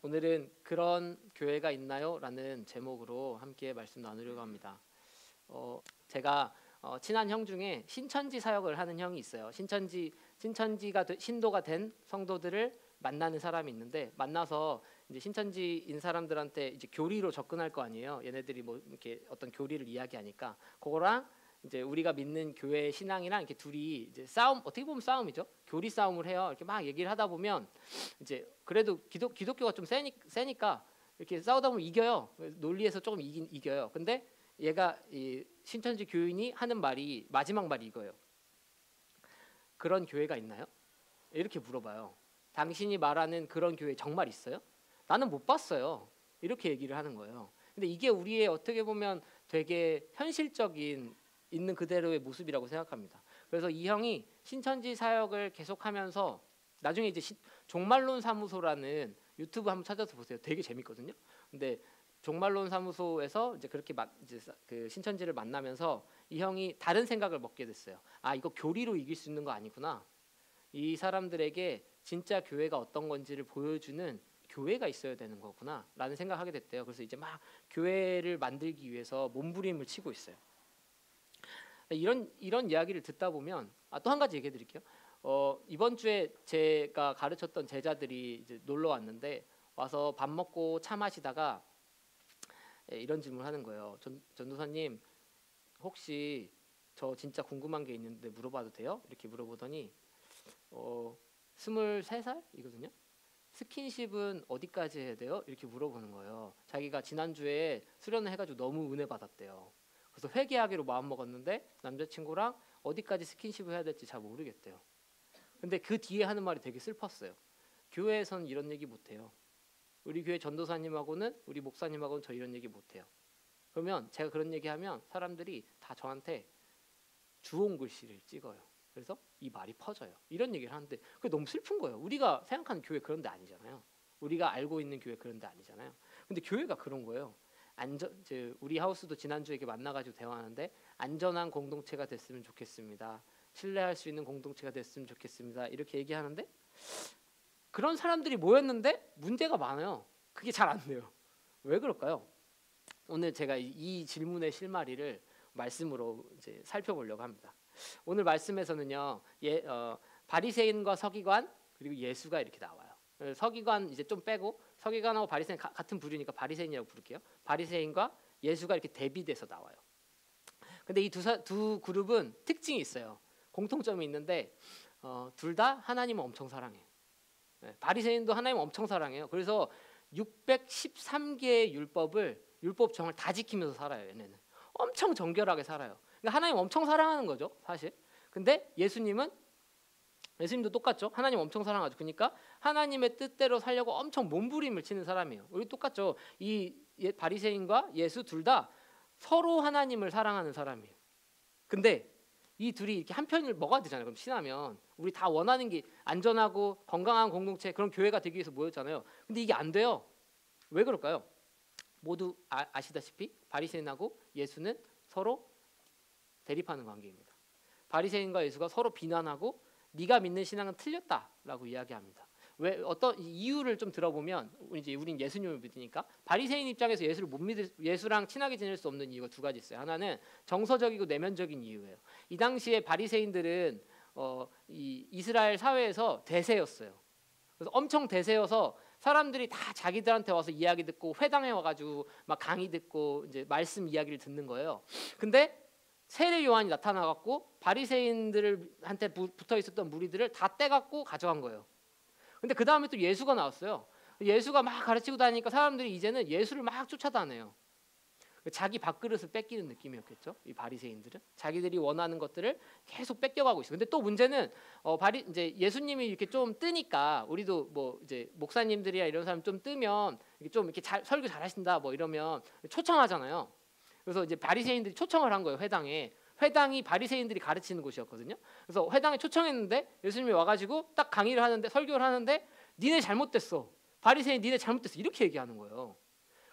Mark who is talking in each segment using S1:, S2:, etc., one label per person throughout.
S1: 오늘은 그런 교회가 있나요? 라는 제목으로 함께 말씀 나누려고 합니다. 제가 친한 형 중에 신천지 사역을 하는 형이 있어요. 신도가 된 성도들을 만나는 사람이 있는데, 만나서 이제 신천지인 사람들한테 이제 교리로 접근할 거 아니에요. 얘네들이 뭐 이렇게 어떤 교리를 이야기하니까 그거랑 이제 우리가 믿는 교회 신앙이랑 이렇게 둘이 이제 싸움, 어떻게 보면 싸움이죠. 교리 싸움을 해요. 이렇게 막 얘기를 하다 보면 이제 그래도 기독교가 좀 세니까 이렇게 싸우다 보면 이겨요. 논리에서 조금 이겨요. 근데 얘가 이 신천지 교인이 하는 말이 마지막 말이 이거예요. 그런 교회가 있나요? 이렇게 물어봐요. 당신이 말하는 그런 교회 정말 있어요? 나는 못 봤어요. 이렇게 얘기를 하는 거예요. 근데 이게 우리의 어떻게 보면 되게 현실적인 있는 그대로의 모습이라고 생각합니다. 그래서 이 형이 신천지 사역을 계속하면서 나중에 이제 종말론 사무소라는 유튜브 한번 찾아서 보세요. 되게 재밌거든요. 근데 종말론 사무소에서 이제 그렇게 이제 그 신천지를 만나면서 이 형이 다른 생각을 먹게 됐어요. 아, 이거 교리로 이길 수 있는 거 아니구나. 이 사람들에게 진짜 교회가 어떤 건지를 보여주는 교회가 있어야 되는 거구나 라는 생각하게 됐대요. 그래서 이제 막 교회를 만들기 위해서 몸부림을 치고 있어요. 이런 이야기를 듣다 보면 또 한 가지 얘기해 드릴게요. 이번 주에 제가 가르쳤던 제자들이 이제 놀러 왔는데, 와서 밥 먹고 차 마시다가 이런 질문을 하는 거예요. 전도사님, 혹시 저 진짜 궁금한 게 있는데 물어봐도 돼요? 이렇게 물어보더니 23살이거든요. 스킨십은 어디까지 해야 돼요? 이렇게 물어보는 거예요. 자기가 지난주에 수련을 해가지고 너무 은혜 받았대요. 그래서 회개하기로 마음먹었는데 남자친구랑 어디까지 스킨십을 해야 될지 잘 모르겠대요. 근데 그 뒤에 하는 말이 되게 슬펐어요. 교회에서는 이런 얘기 못해요. 우리 교회 전도사님하고는, 우리 목사님하고는 저 이런 얘기 못해요. 그러면 제가 그런 얘기하면 사람들이 다 저한테 주홍 글씨를 찍어요. 그래서 이 말이 퍼져요. 이런 얘기를 하는데 그게 너무 슬픈 거예요. 우리가 생각하는 교회 그런 데 아니잖아요. 우리가 알고 있는 교회 그런 데 아니잖아요. 근데 교회가 그런 거예요. 우리 하우스도 지난주에 이렇게 만나가지고 대화하는데, 안전한 공동체가 됐으면 좋겠습니다. 신뢰할 수 있는 공동체가 됐으면 좋겠습니다. 이렇게 얘기하는데 그런 사람들이 모였는데 문제가 많아요. 그게 잘 안 돼요. 왜 그럴까요? 오늘 제가 이 질문의 실마리를 말씀으로 이제 살펴보려고 합니다. 오늘 말씀에서는요, 바리새인과 서기관 그리고 예수가 이렇게 나와요. 서기관 이제 좀 빼고, 서기관하고 바리새인 같은 부류니까 바리새인이라고 부를게요. 바리새인과 예수가 이렇게 대비돼서 나와요. 근데 이 두 그룹은 특징이 있어요. 공통점이 있는데 둘 다 하나님을 엄청 사랑해요. 바리새인도 하나님 엄청 사랑해요. 그래서 613개의 율법정을 다 지키면서 살아요. 얘네는 엄청 정결하게 살아요. 그러니까 하나님 엄청 사랑하는 거죠, 사실. 근데 예수님도 똑같죠. 하나님 엄청 사랑하죠. 그러니까 하나님의 뜻대로 살려고 엄청 몸부림을 치는 사람이에요. 우리 똑같죠. 이 바리새인과 예수 둘 다 서로 하나님을 사랑하는 사람이에요. 근데 이 둘이 이렇게 한 편을 먹어야 되잖아요. 그럼 신하면 우리 다 원하는 게 안전하고 건강한 공동체, 그런 교회가 되기 위해서 모였잖아요. 근데 이게 안 돼요. 왜 그럴까요? 모두 아시다시피 바리새인하고 예수는 서로 대립하는 관계입니다. 바리새인과 예수가 서로 비난하고 네가 믿는 신앙은 틀렸다라고 이야기합니다. 왜, 어떤 이유를 좀 들어보면, 우린 예수님을 믿으니까 바리새인 입장에서 예수랑 친하게 지낼 수 없는 이유가 두 가지 있어요. 하나는 정서적이고 내면적인 이유예요. 이 당시에 바리새인들은 이 이스라엘 사회에서 대세였어요. 그래서 엄청 대세여서 사람들이 다 자기들한테 와서 이야기 듣고, 회당에 와가지고 막 강의 듣고 이제 말씀 이야기를 듣는 거예요. 근데 세례 요한이 나타나갖고 바리새인들한테 붙어 있었던 무리들을 다 떼갖고 가져간 거예요. 근데 그 다음에 또 예수가 나왔어요. 예수가 막 가르치고 다니니까 사람들이 이제는 예수를 막 쫓아다녀요. 자기 밥그릇을 뺏기는 느낌이었겠죠. 이 바리새인들은 자기들이 원하는 것들을 계속 뺏겨가고 있어요. 근데 또 문제는 이제 예수님이 이렇게 좀 뜨니까, 우리도 뭐 이제 목사님들이야 이런 사람 좀 뜨면 이렇게 설교 잘하신다 뭐 이러면 초청하잖아요. 그래서 이제 바리새인들이 초청을 한 거예요. 회당이 바리새인들이 가르치는 곳이었거든요. 그래서 회당에 초청했는데 예수님이 와가지고 딱 강의를 하는데, 설교를 하는데, 니네 잘못됐어. 바리새인 니네 잘못됐어. 이렇게 얘기하는 거예요.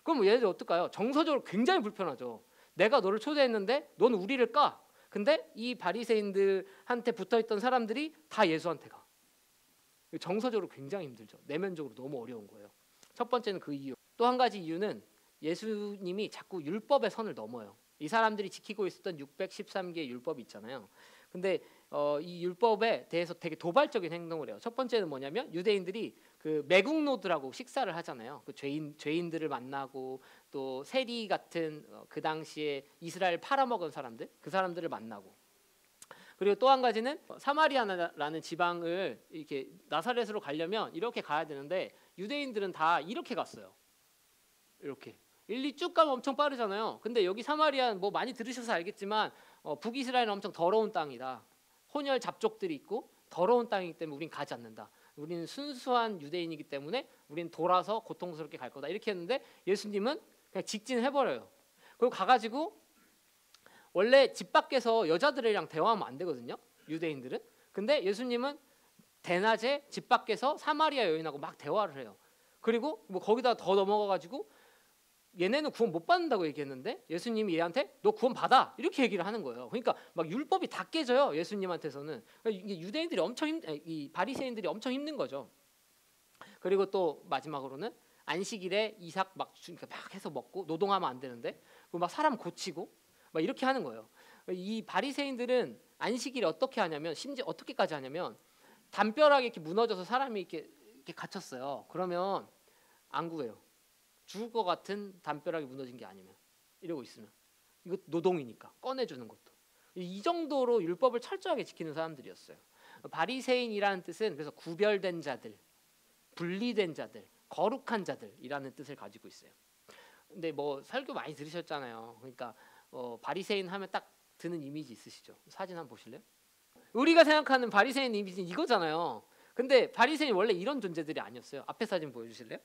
S1: 그럼 얘네들 어떨까요? 정서적으로 굉장히 불편하죠. 내가 너를 초대했는데 넌 우리를 까. 근데 이 바리새인들한테 붙어있던 사람들이 다 예수한테 가. 정서적으로 굉장히 힘들죠. 내면적으로 너무 어려운 거예요. 첫 번째는 그 이유. 또 한 가지 이유는 예수님이 자꾸 율법의 선을 넘어요. 이 사람들이 지키고 있었던 613개의 율법이 있잖아요. 근데 이 율법에 대해서 되게 도발적인 행동을 해요. 첫 번째는 뭐냐면 유대인들이 그 매국노들하고 식사를 하잖아요. 그 죄인들을 만나고 또 세리 같은 그 당시에 이스라엘 팔아먹은 사람들, 그 사람들을 만나고, 그리고 또 한 가지는 사마리아라는 지방을 이렇게 나사렛으로 가려면 이렇게 가야 되는데 유대인들은 다 이렇게 갔어요. 이렇게 1, 2 쭉 가면 엄청 빠르잖아요. 근데 여기 사마리아 뭐 많이 들으셔서 알겠지만 북이스라엘은 엄청 더러운 땅이다. 혼혈 잡족들이 있고 더러운 땅이기 때문에 우린 가지 않는다. 우리는 순수한 유대인이기 때문에 우린 돌아서 고통스럽게 갈 거다. 이렇게 했는데 예수님은 그냥 직진해버려요. 그리고 가가지고 원래 집 밖에서 여자들이랑 대화하면 안 되거든요, 유대인들은. 근데 예수님은 대낮에 집 밖에서 사마리아 여인하고 막 대화를 해요. 그리고 뭐 거기다 더 넘어가가지고 얘네는 구원 못 받는다고 얘기했는데 예수님이 얘한테 너 구원 받아 이렇게 얘기를 하는 거예요. 그러니까 막 율법이 다 깨져요, 예수님한테서는. 그러니까 이게 유대인들이 이 바리새인들이 엄청 힘든 거죠. 그리고 또 마지막으로는 안식일에 이삭 막 해서 먹고 노동하면 안 되는데 막 사람 고치고 막 이렇게 하는 거예요. 이 바리새인들은 안식일에 어떻게 하냐면, 심지어 어떻게까지 하냐면 담벼락이 이렇게 무너져서 사람이 이렇게 갇혔어요. 그러면 안 구해요. 죽을 것 같은 담벼락이 무너진 게 아니면, 이러고 있으면 이거 노동이니까 꺼내주는 것도. 이 정도로 율법을 철저하게 지키는 사람들이었어요. 바리새인이라는 뜻은 그래서 구별된 자들, 분리된 자들, 거룩한 자들이라는 뜻을 가지고 있어요. 근데 뭐 설교 많이 들으셨잖아요. 그러니까 바리새인 하면 딱 드는 이미지 있으시죠? 사진 한번 보실래요? 우리가 생각하는 바리새인 이미지는 이거잖아요. 근데 바리새인 원래 이런 존재들이 아니었어요. 앞에 사진 보여주실래요?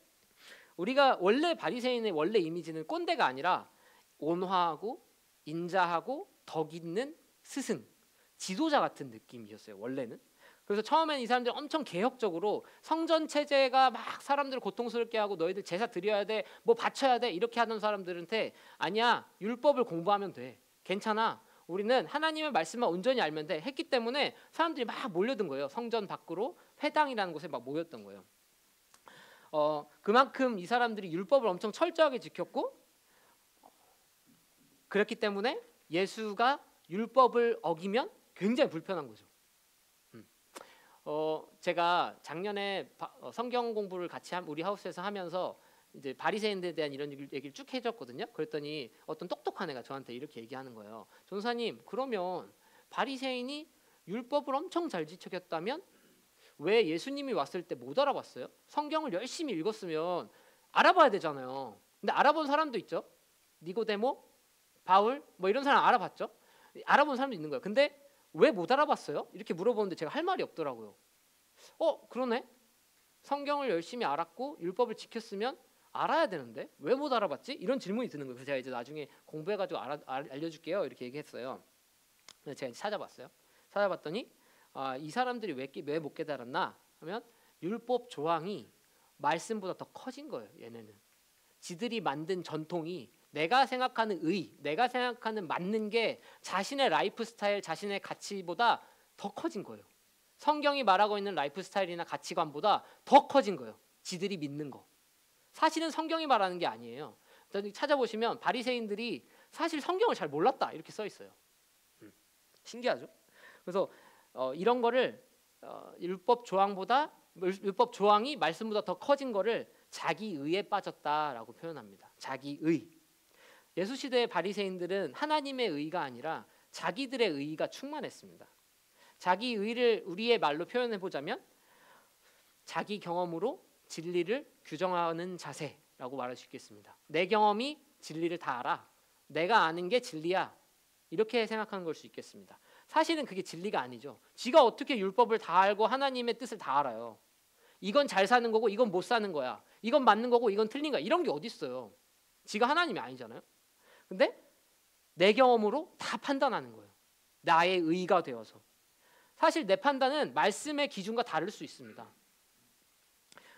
S1: 우리가 원래 바리새인의 원래 이미지는 꼰대가 아니라 온화하고 인자하고 덕 있는 스승, 지도자 같은 느낌이었어요, 원래는. 그래서 처음엔 이 사람들이 엄청 개혁적으로 성전 체제가 막 사람들을 고통스럽게 하고 너희들 제사 드려야 돼, 뭐 바쳐야 돼 이렇게 하던 사람들한테 아니야, 율법을 공부하면 돼, 괜찮아, 우리는 하나님의 말씀만 온전히 알면 돼 했기 때문에 사람들이 막 몰려든 거예요. 성전 밖으로 회당이라는 곳에 막 모였던 거예요. 그만큼 이 사람들이 율법을 엄청 철저하게 지켰고, 그렇기 때문에 예수가 율법을 어기면 굉장히 불편한 거죠. 제가 작년에 성경 공부를 같이 우리 하우스에서 하면서 이제 바리새인들에 대한 이런 얘기를 쭉 해줬거든요. 그랬더니 어떤 똑똑한 애가 저한테 이렇게 얘기하는 거예요. 전사님, 그러면 바리새인이 율법을 엄청 잘 지켰다면 왜 예수님이 왔을 때 못 알아봤어요? 성경을 열심히 읽었으면 알아봐야 되잖아요. 근데 알아본 사람도 있죠. 니고데모, 바울 뭐 이런 사람 알아봤죠. 알아본 사람도 있는 거예요. 근데 왜 못 알아봤어요? 이렇게 물어보는데 제가 할 말이 없더라고요. 그러네. 성경을 열심히 알았고 율법을 지켰으면 알아야 되는데 왜 못 알아봤지? 이런 질문이 드는 거예요. 그래서 제가 이제 나중에 공부해가지고 알려줄게요 이렇게 얘기했어요. 그래서 제가 이제 찾아봤어요. 찾아봤더니 이 사람들이 왜 못 깨달았나 하면 율법 조항이 말씀보다 더 커진 거예요. 얘네는 지들이 만든 전통이 내가 생각하는 내가 생각하는 맞는 게 자신의 라이프 스타일, 자신의 가치보다 더 커진 거예요. 성경이 말하고 있는 라이프 스타일이나 가치관보다 더 커진 거예요. 지들이 믿는 거. 사실은 성경이 말하는 게 아니에요. 찾아보시면 바리새인들이 사실 성경을 잘 몰랐다 이렇게 써 있어요. 신기하죠? 그래서 이런 거를 율법 조항이 말씀보다 더 커진 거를 자기 의에 빠졌다라고 표현합니다. 자기 의. 예수 시대의 바리새인들은 하나님의 의가 아니라 자기들의 의가 충만했습니다. 자기 의를 우리의 말로 표현해 보자면 자기 경험으로 진리를 규정하는 자세라고 말할 수 있겠습니다. 내 경험이 진리를 다 알아. 내가 아는 게 진리야. 이렇게 생각하는 걸 수 있겠습니다. 사실은 그게 진리가 아니죠. 지가 어떻게 율법을 다 알고 하나님의 뜻을 다 알아요. 이건 잘 사는 거고 이건 못 사는 거야. 이건 맞는 거고 이건 틀린 거야. 이런 게 어디 있어요. 지가 하나님이 아니잖아요. 근데 내 경험으로 다 판단하는 거예요. 나의 의가 되어서. 사실 내 판단은 말씀의 기준과 다를 수 있습니다.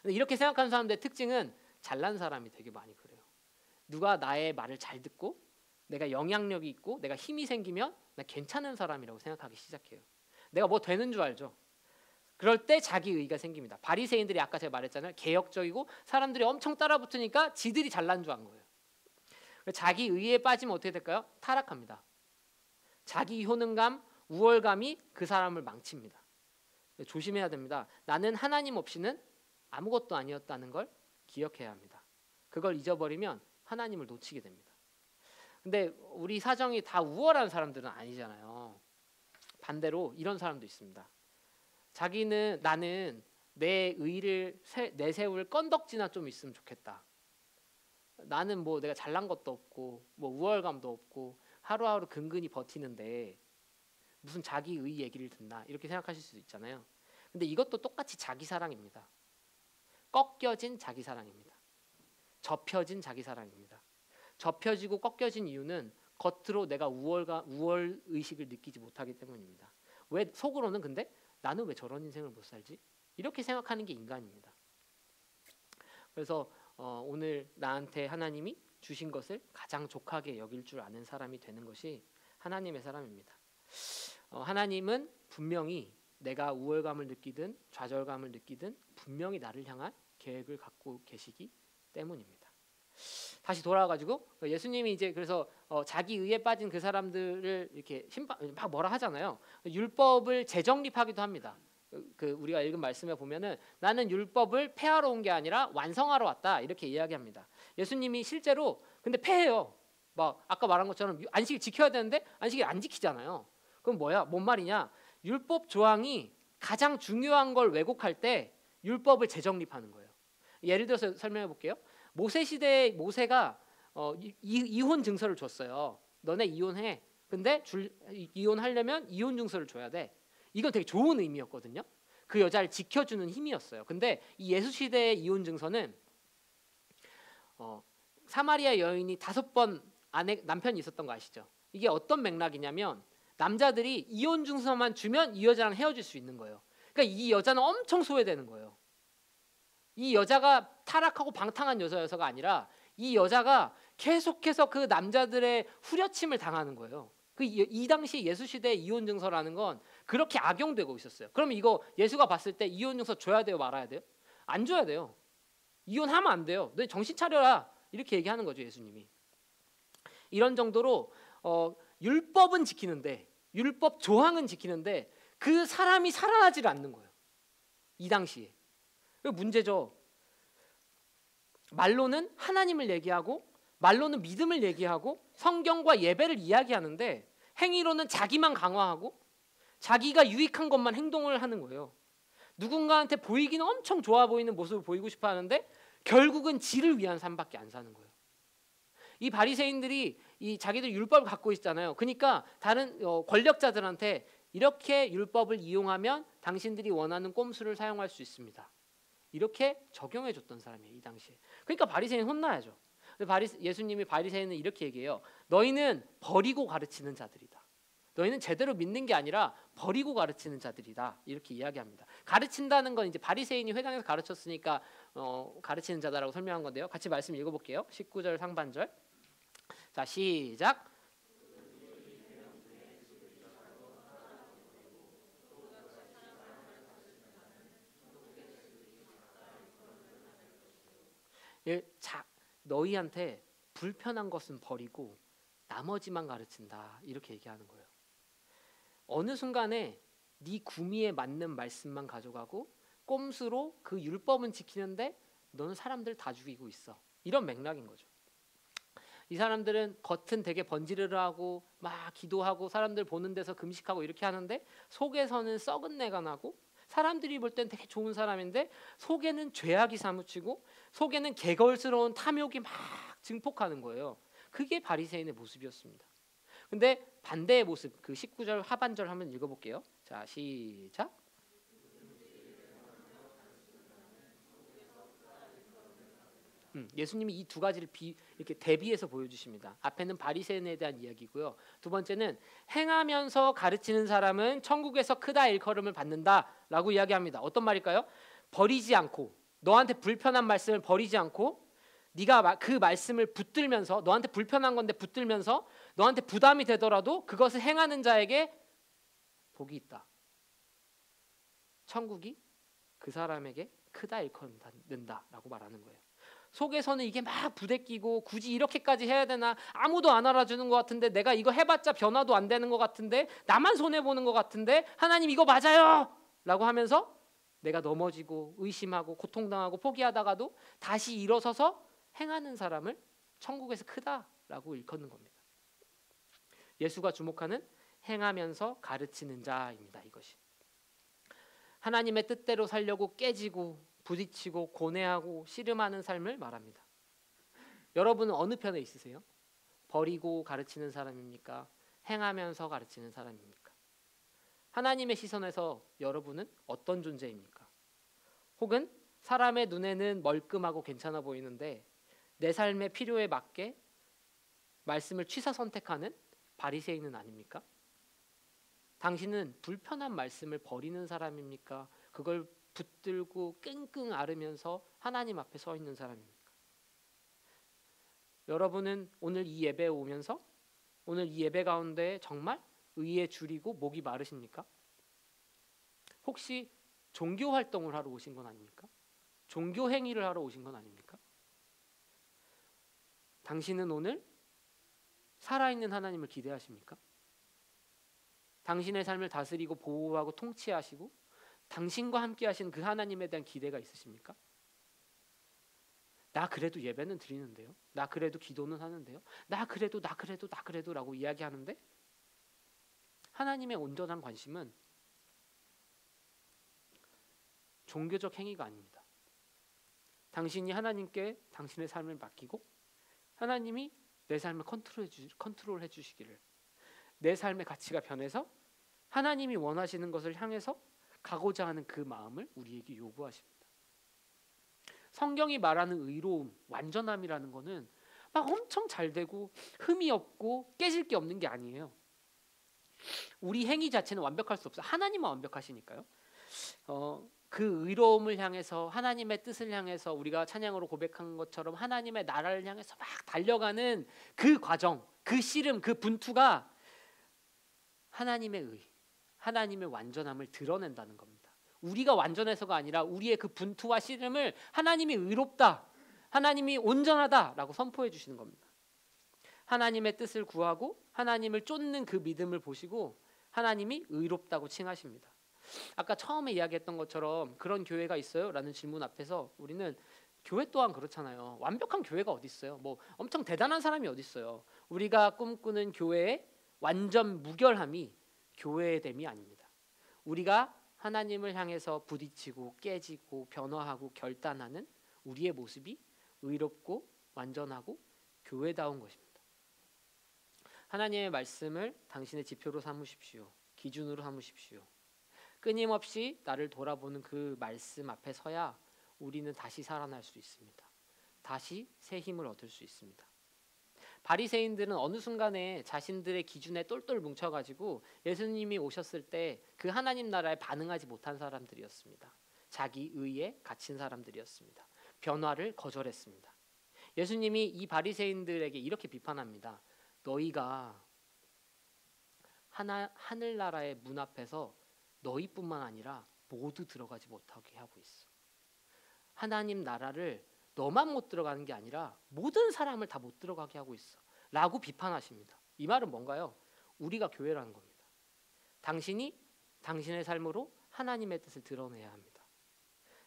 S1: 근데 이렇게 생각하는 사람들의 특징은 잘난 사람이 되게 많이 그래요. 누가 나의 말을 잘 듣고 내가 영향력이 있고 내가 힘이 생기면 나 괜찮은 사람이라고 생각하기 시작해요. 내가 뭐 되는 줄 알죠. 그럴 때 자기 의의가 생깁니다. 바리새인들이 아까 제가 말했잖아요. 개혁적이고 사람들이 엄청 따라붙으니까 지들이 잘난 줄 안 거예요. 자기 의의에 빠지면 어떻게 될까요? 타락합니다. 자기 효능감, 우월감이 그 사람을 망칩니다. 조심해야 됩니다. 나는 하나님 없이는 아무것도 아니었다는 걸 기억해야 합니다. 그걸 잊어버리면 하나님을 놓치게 됩니다. 근데 우리 사정이 다 우월한 사람들은 아니잖아요. 반대로 이런 사람도 있습니다. 나는 내 의의를 내세울 건덕지나 좀 있으면 좋겠다. 나는 뭐 내가 잘난 것도 없고 뭐 우월감도 없고 하루하루 근근히 버티는데 무슨 자기 의의 얘기를 듣나 이렇게 생각하실 수도 있잖아요. 근데 이것도 똑같이 자기 사랑입니다. 꺾여진 자기 사랑입니다. 접혀진 자기 사랑입니다. 접혀지고 꺾여진 이유는 겉으로 내가 우월 의식을 느끼지 못하기 때문입니다. 왜 속으로는 근데 나는 왜 저런 인생을 못 살지? 이렇게 생각하는 게 인간입니다. 그래서 오늘 나한테 하나님이 주신 것을 가장 족하게 여길 줄 아는 사람이 되는 것이 하나님의 사람입니다. 하나님은 분명히 내가 우월감을 느끼든 좌절감을 느끼든 분명히 나를 향한 계획을 갖고 계시기 때문입니다. 다시 돌아와가지고 예수님이 이제 그래서 자기 의에 빠진 그 사람들을 이렇게 막 뭐라 하잖아요. 율법을 재정립하기도 합니다. 우리가 읽은 말씀에 보면은 나는 율법을 폐하러 온 게 아니라 완성하러 왔다 이렇게 이야기합니다. 예수님이 실제로 근데 폐해요. 막 아까 말한 것처럼 안식일 지켜야 되는데 안식일 안 지키잖아요. 그럼 뭐야? 뭔 말이냐? 율법 조항이 가장 중요한 걸 왜곡할 때 율법을 재정립하는 거예요. 예를 들어서 설명해 볼게요. 모세 시대에 모세가 이혼 증서를 줬어요. 너네 이혼해. 근데 이혼하려면 이혼 증서를 줘야 돼. 이건 되게 좋은 의미였거든요. 그 여자를 지켜주는 힘이었어요. 근데 이 예수 시대의 이혼 증서는 사마리아 여인이 5번 남편이 있었던 거 아시죠? 이게 어떤 맥락이냐면 남자들이 이혼 증서만 주면 이 여자랑 헤어질 수 있는 거예요. 그러니까 이 여자는 엄청 소외되는 거예요. 이 여자가 타락하고 방탕한 여자여서가 아니라 이 여자가 계속해서 그 남자들의 후려침을 당하는 거예요. 이 당시 예수 시대의 이혼 증서라는 건 그렇게 악용되고 있었어요. 그럼 이거 예수가 봤을 때 이혼 증서 줘야 돼요, 말아야 돼요? 안 줘야 돼요. 이혼하면 안 돼요. 너 정신 차려라. 이렇게 얘기하는 거죠, 예수님이. 이런 정도로 율법은 지키는데 율법 조항은 지키는데 그 사람이 살아나지를 않는 거예요. 이 당시에. 이거 문제죠. 말로는 하나님을 얘기하고 말로는 믿음을 얘기하고 성경과 예배를 이야기하는데 행위로는 자기만 강화하고 자기가 유익한 것만 행동을 하는 거예요. 누군가한테 보이기는 엄청 좋아 보이는 모습을 보이고 싶어 하는데 결국은 지를 위한 삶밖에 안 사는 거예요. 이 바리새인들이 이 자기들 율법을 갖고 있잖아요. 그러니까 다른 권력자들한테 이렇게 율법을 이용하면 당신들이 원하는 꼼수를 사용할 수 있습니다. 이렇게 적용해 줬던 사람이에요, 이 당시에. 그러니까 바리새인 혼나야죠. 예수님이 바리새인은 이렇게 얘기해요. 너희는 버리고 가르치는 자들이다. 너희는 제대로 믿는 게 아니라 버리고 가르치는 자들이다. 이렇게 이야기합니다. 가르친다는 건 이제 바리새인이 회당에서 가르쳤으니까 가르치는 자다라고 설명한 건데요. 같이 말씀 읽어볼게요. 19절 상반절. 자, 시작. 너희한테 불편한 것은 버리고 나머지만 가르친다. 이렇게 얘기하는 거예요. 어느 순간에 네 구미에 맞는 말씀만 가져가고 꼼수로 그 율법은 지키는데 너는 사람들 다 죽이고 있어. 이런 맥락인 거죠. 이 사람들은 겉은 되게 번지르르하고 막 기도하고 사람들 보는 데서 금식하고 이렇게 하는데 속에서는 썩은 내가 나고 사람들이 볼 땐 되게 좋은 사람인데 속에는 죄악이 사무치고 속에는 개걸스러운 탐욕이 막 증폭하는 거예요. 그게 바리새인의 모습이었습니다. 근데 반대의 모습, 그 19절 하반절 한번 읽어볼게요. 자, 시작. 예수님이 이 두 가지를 이렇게 대비해서 보여주십니다. 앞에는 바리새인에 대한 이야기고요. 두 번째는 행하면서 가르치는 사람은 천국에서 크다 일컬음을 받는다라고 이야기합니다. 어떤 말일까요? 버리지 않고 너한테 불편한 말씀을 버리지 않고 네가 그 말씀을 붙들면서 너한테 불편한 건데 붙들면서 너한테 부담이 되더라도 그것을 행하는 자에게 복이 있다. 천국이 그 사람에게 크다 일컫는다라고 말하는 거예요. 속에서는 이게 막 부대끼고 굳이 이렇게까지 해야 되나, 아무도 안 알아주는 것 같은데, 내가 이거 해봤자 변화도 안 되는 것 같은데, 나만 손해보는 것 같은데, 하나님 이거 맞아요! 라고 하면서 내가 넘어지고 의심하고 고통당하고 포기하다가도 다시 일어서서 행하는 사람을 천국에서 크다라고 일컫는 겁니다. 예수가 주목하는 행하면서 가르치는 자입니다. 이것이 하나님의 뜻대로 살려고 깨지고 부딪히고 고뇌하고 씨름하는 삶을 말합니다. 여러분은 어느 편에 있으세요? 버리고 가르치는 사람입니까? 행하면서 가르치는 사람입니까? 하나님의 시선에서 여러분은 어떤 존재입니까? 혹은 사람의 눈에는 멀끔하고 괜찮아 보이는데 내 삶의 필요에 맞게 말씀을 취사 선택하는 바리새인은 아닙니까? 당신은 불편한 말씀을 버리는 사람입니까? 그걸 붙들고 끙끙 앓으면서 하나님 앞에 서 있는 사람입니까? 여러분은 오늘 이 예배에 오면서 오늘 이 예배 가운데 정말 의에 줄이고 목이 마르십니까? 혹시 종교 활동을 하러 오신 건 아닙니까? 종교 행위를 하러 오신 건 아닙니까? 당신은 오늘 살아있는 하나님을 기대하십니까? 당신의 삶을 다스리고 보호하고 통치하시고 당신과 함께 하시는 그 하나님에 대한 기대가 있으십니까? 나 그래도 예배는 드리는데요. 나 그래도 기도는 하는데요. 나 그래도 라고 이야기하는데 하나님의 온전한 관심은 종교적 행위가 아닙니다. 당신이 하나님께 당신의 삶을 맡기고 하나님이 내 삶을 컨트롤해 주시기를, 내 삶의 가치가 변해서 하나님이 원하시는 것을 향해서 가고자 하는 그 마음을 우리에게 요구하십니다. 성경이 말하는 의로움, 완전함이라는 거는 막 엄청 잘 되고 흠이 없고 깨질 게 없는 게 아니에요. 우리 행위 자체는 완벽할 수 없어요. 하나님은 완벽하시니까요. 그 의로움을 향해서 하나님의 뜻을 향해서 우리가 찬양으로 고백한 것처럼 하나님의 나라를 향해서 막 달려가는 그 과정, 그 씨름, 그 분투가 하나님의 의, 하나님의 완전함을 드러낸다는 겁니다. 우리가 완전해서가 아니라 우리의 그 분투와 씨름을 하나님이 의롭다, 하나님이 온전하다라고 선포해 주시는 겁니다. 하나님의 뜻을 구하고 하나님을 쫓는 그 믿음을 보시고 하나님이 의롭다고 칭하십니다. 아까 처음에 이야기했던 것처럼 그런 교회가 있어요? 라는 질문 앞에서 우리는 교회 또한 그렇잖아요. 완벽한 교회가 어디 있어요? 뭐 엄청 대단한 사람이 어디 있어요? 우리가 꿈꾸는 교회의 완전 무결함이 교회의 됨이 아닙니다. 우리가 하나님을 향해서 부딪히고 깨지고 변화하고 결단하는 우리의 모습이 의롭고 완전하고 교회다운 것입니다. 하나님의 말씀을 당신의 지표로 삼으십시오. 기준으로 삼으십시오. 끊임없이 나를 돌아보는 그 말씀 앞에 서야 우리는 다시 살아날 수 있습니다. 다시 새 힘을 얻을 수 있습니다. 바리새인들은 어느 순간에 자신들의 기준에 똘똘 뭉쳐가지고 예수님이 오셨을 때 그 하나님 나라에 반응하지 못한 사람들이었습니다. 자기 의에 갇힌 사람들이었습니다. 변화를 거절했습니다. 예수님이 이 바리새인들에게 이렇게 비판합니다. 너희가 하늘나라의 문 앞에서 너희뿐만 아니라 모두 들어가지 못하게 하고 있어. 하나님 나라를 너만 못 들어가는 게 아니라 모든 사람을 다 못 들어가게 하고 있어 라고 비판하십니다. 이 말은 뭔가요? 우리가 교회라는 겁니다. 당신이 당신의 삶으로 하나님의 뜻을 드러내야 합니다.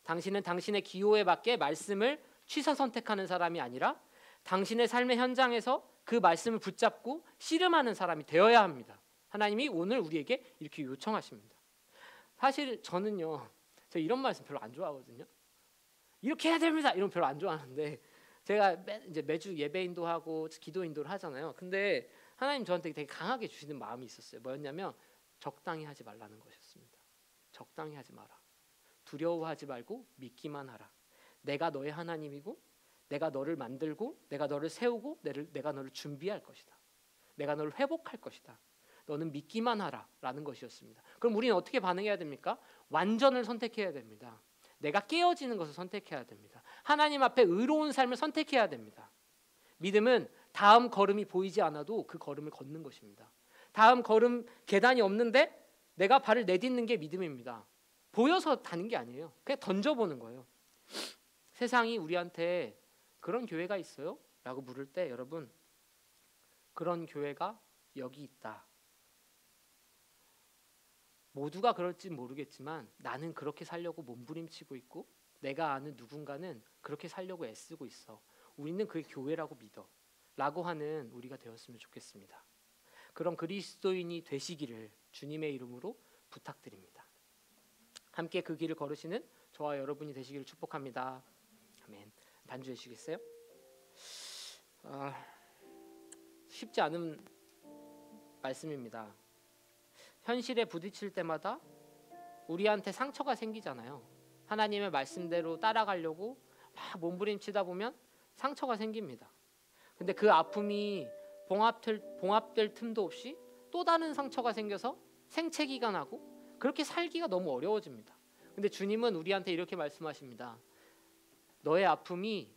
S1: 당신은 당신의 기호에 맞게 말씀을 취사 선택하는 사람이 아니라 당신의 삶의 현장에서 그 말씀을 붙잡고 씨름하는 사람이 되어야 합니다. 하나님이 오늘 우리에게 이렇게 요청하십니다. 사실 저는요, 저 이런 말씀 별로 안 좋아하거든요. 이렇게 해야 됩니다. 이런 별로 안 좋아하는데 제가 이제 매주 예배인도 하고 기도인도를 하잖아요. 근데 하나님 저한테 되게 강하게 주시는 마음이 있었어요. 뭐였냐면 적당히 하지 말라는 것이었습니다. 적당히 하지 마라. 두려워하지 말고 믿기만 하라. 내가 너의 하나님이고 내가 너를 만들고 내가 너를 세우고 내가 너를 준비할 것이다. 내가 너를 회복할 것이다. 너는 믿기만 하라 라는 것이었습니다. 그럼 우리는 어떻게 반응해야 됩니까? 완전을 선택해야 됩니다. 내가 깨어지는 것을 선택해야 됩니다. 하나님 앞에 의로운 삶을 선택해야 됩니다. 믿음은 다음 걸음이 보이지 않아도 그 걸음을 걷는 것입니다. 다음 걸음 계단이 없는데 내가 발을 내딛는 게 믿음입니다. 보여서 다는 게 아니에요. 그냥 던져보는 거예요. 세상이 우리한테 그런 교회가 있어요? 라고 물을 때 여러분, 그런 교회가 여기 있다. 모두가 그럴지 모르겠지만 나는 그렇게 살려고 몸부림치고 있고 내가 아는 누군가는 그렇게 살려고 애쓰고 있어. 우리는 그게 교회라고 믿어. 라고 하는 우리가 되었으면 좋겠습니다. 그런 그리스도인이 되시기를 주님의 이름으로 부탁드립니다. 함께 그 길을 걸으시는 저와 여러분이 되시기를 축복합니다. 아멘. 반주해 주시겠어요? 쉽지 않은 말씀입니다. 현실에 부딪힐 때마다 우리한테 상처가 생기잖아요. 하나님의 말씀대로 따라가려고 막 몸부림치다 보면 상처가 생깁니다. 근데 그 아픔이 봉합될 틈도 없이 또 다른 상처가 생겨서 생채기가 나고 그렇게 살기가 너무 어려워집니다. 근데 주님은 우리한테 이렇게 말씀하십니다. 너의 아픔이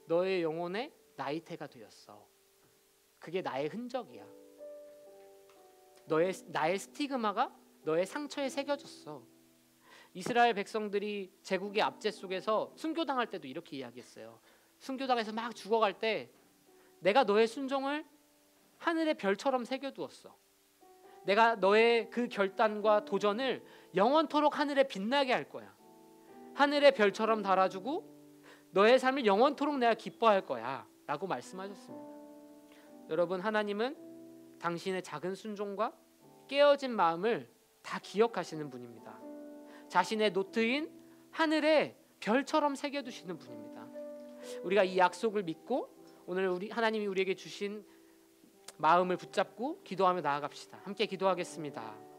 S1: 너의 영혼의 나이테가 되었어. 그게 나의 흔적이야. 나의 스티그마가 너의 상처에 새겨졌어. 이스라엘 백성들이 제국의 압제 속에서 순교당할 때도 이렇게 이야기했어요. 순교당해서 막 죽어갈 때 내가 너의 순종을 하늘의 별처럼 새겨두었어. 내가 너의 그 결단과 도전을 영원토록 하늘에 빛나게 할 거야. 하늘의 별처럼 달아주고 너의 삶을 영원토록 내가 기뻐할 거야 라고 말씀하셨습니다. 여러분, 하나님은 당신의 작은 순종과 깨어진 마음을 다 기억하시는 분입니다. 자신의 노트인 하늘에 별처럼 새겨두시는 분입니다. 우리가 이 약속을 믿고 오늘 하나님이 우리에게 주신 마음을 붙잡고 기도하며 나아갑시다. 함께 기도하겠습니다.